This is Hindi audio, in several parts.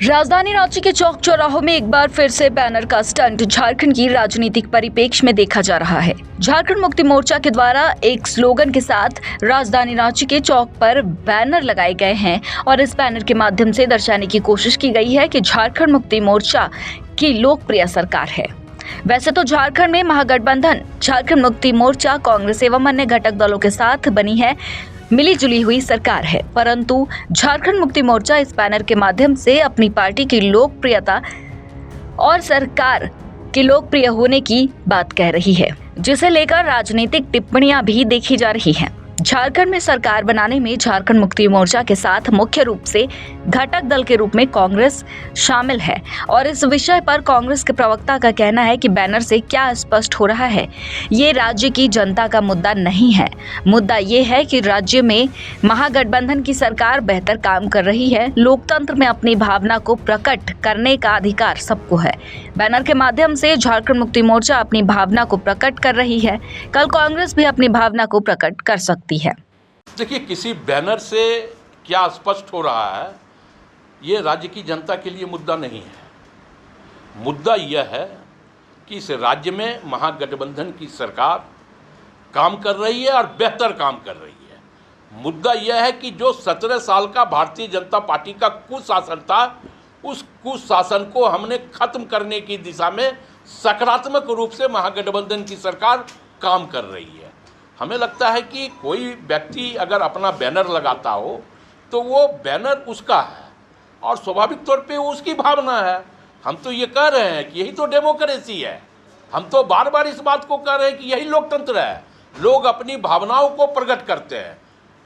राजधानी रांची के चौक चौराहों में एक बार फिर से बैनर का स्टंट झारखंड की राजनीतिक परिप्रेक्ष्य में देखा जा रहा है। झारखंड मुक्ति मोर्चा के द्वारा एक स्लोगन के साथ राजधानी रांची के चौक पर बैनर लगाए गए हैं और इस बैनर के माध्यम से दर्शाने की कोशिश की गई है कि झारखंड मुक्ति मोर्चा की लोकप्रिय सरकार है। वैसे तो झारखंड में महागठबंधन झारखंड मुक्ति मोर्चा, कांग्रेस एवं अन्य घटक दलों के साथ बनी है मिली जुली हुई सरकार है, परंतु झारखंड मुक्ति मोर्चा इस बैनर के माध्यम से अपनी पार्टी की लोकप्रियता और सरकार के लोकप्रिय होने की बात कह रही है, जिसे लेकर राजनीतिक टिप्पणियां भी देखी जा रही हैं। झारखंड में सरकार बनाने में झारखंड मुक्ति मोर्चा के साथ मुख्य रूप से घटक दल के रूप में कांग्रेस शामिल है और इस विषय पर कांग्रेस के प्रवक्ता का कहना है कि बैनर से क्या स्पष्ट हो रहा है, ये राज्य की जनता का मुद्दा नहीं है। मुद्दा ये है कि राज्य में महागठबंधन की सरकार बेहतर काम कर रही है। लोकतंत्र में अपनी भावना को प्रकट करने का अधिकार सबको है। बैनर के माध्यम से झारखंड मुक्ति मोर्चा अपनी भावना को प्रकट कर रही है, कल कांग्रेस भी अपनी भावना को प्रकट कर सकती है। देखिए, किसी बैनर से क्या स्पष्ट हो रहा है, ये राज्य की जनता के लिए मुद्दा नहीं है। मुद्दा यह है कि इस राज्य में महागठबंधन की सरकार काम कर रही है और बेहतर काम कर रही है। मुद्दा यह है कि जो 17 साल का भारतीय जनता पार्टी का कुशासन था, उस कुशासन को हमने खत्म करने की दिशा में सकारात्मक रूप से महागठबंधन की सरकार काम कर रही है। हमें लगता है कि कोई व्यक्ति अगर अपना बैनर लगाता हो तो वो बैनर उसका है और स्वाभाविक तौर पे वो उसकी भावना है। हम तो ये कह रहे हैं कि यही तो डेमोक्रेसी है। हम तो बार बार इस बात को कह रहे हैं कि यही लोकतंत्र है। लोग अपनी भावनाओं को प्रकट करते हैं।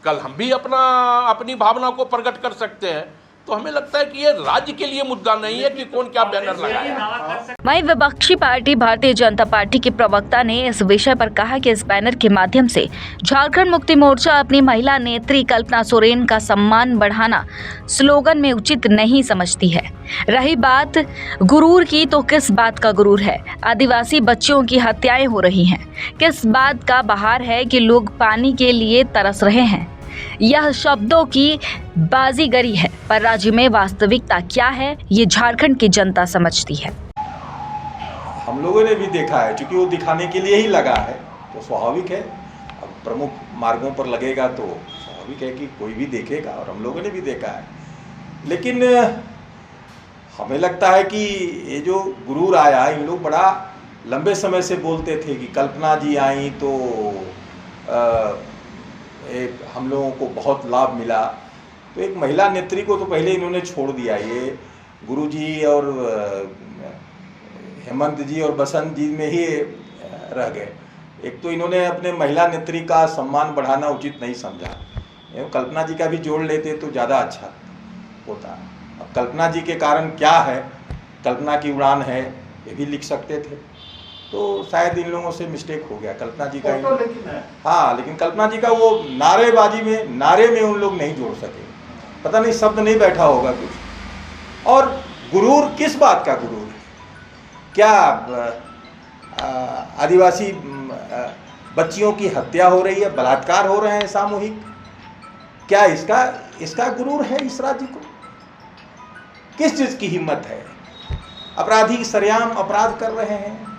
कल हम भी अपनी भावना को प्रकट कर सकते हैं। तो हमें लगता है कि ये राज्य के लिए मुद्दा नहीं है कि कौन क्या बैनर लगाया। वहीं विपक्षी पार्टी भारतीय जनता पार्टी के प्रवक्ता ने इस विषय पर कहा कि इस बैनर के माध्यम से झारखंड मुक्ति मोर्चा अपनी महिला नेत्री कल्पना सोरेन का सम्मान बढ़ाना स्लोगन में उचित नहीं समझती है। रही बात गुरूर की, तो किस बात का गुरूर है? आदिवासी बच्चियों की हत्याएं हो रही हैं। किस बात का बहार है कि लोग पानी के लिए तरस रहे हैं? यह शब्दों की बाजीगरी है, पर राज्य में वास्तविकता क्या है, ये झारखंड की जनता समझती है। हम लोगों ने भी देखा है, क्योंकि वो दिखाने के लिए ही लगा है, तो स्वाभाविक है। अब प्रमुख मार्गों पर लगेगा तो स्वाभाविक है कि कोई भी देखेगा, और हम लोगों ने भी देखा है। लेकिन हमें लगता है कि ये जो गुरूर आया, इन लोग बड़ा लंबे समय से बोलते थे कि कल्पना जी आई तो हम लोगों को बहुत लाभ मिला। तो एक महिला नेत्री को तो पहले इन्होंने छोड़ दिया। ये गुरुजी और हेमंत जी और बसंत जी में ही रह गए। एक तो इन्होंने अपने महिला नेत्री का सम्मान बढ़ाना उचित नहीं समझा। कल्पना जी का भी जोड़ लेते तो ज़्यादा अच्छा होता। अब कल्पना जी के कारण क्या है, कल्पना की उड़ान है, ये भी लिख सकते थे। तो शायद इन लोगों से मिस्टेक हो गया। कल्पना जी का लेकिन कल्पना जी का वो नारे में उन लोग नहीं जोड़ सके। पता नहीं शब्द नहीं बैठा होगा कुछ। और गुरूर किस बात का गुरूर है? क्या आदिवासी बच्चियों की हत्या हो रही है, बलात्कार हो रहे हैं सामूहिक? क्या इसका गुरूर है इस राज्य को? किस चीज की हिम्मत है? अपराधी सरेआम अपराध कर रहे हैं,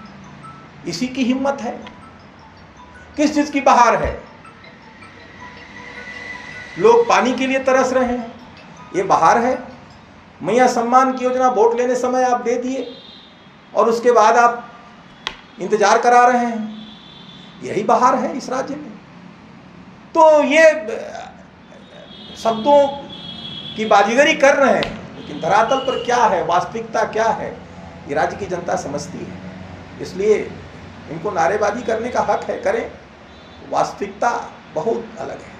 इसी की हिम्मत है? किस चीज की बहार है? लोग पानी के लिए तरस रहे हैं, ये बहार है? मैया सम्मान की योजना वोट लेने समय आप दे दिए और उसके बाद आप इंतजार करा रहे हैं, यही बहार है इस राज्य में? तो ये शब्दों की बाजीगरी कर रहे हैं, लेकिन धरातल पर क्या है, वास्तविकता क्या है, ये राज्य की जनता समझती है। इसलिए इनको नारेबाजी करने का हक है, करें। वास्तविकता बहुत अलग है।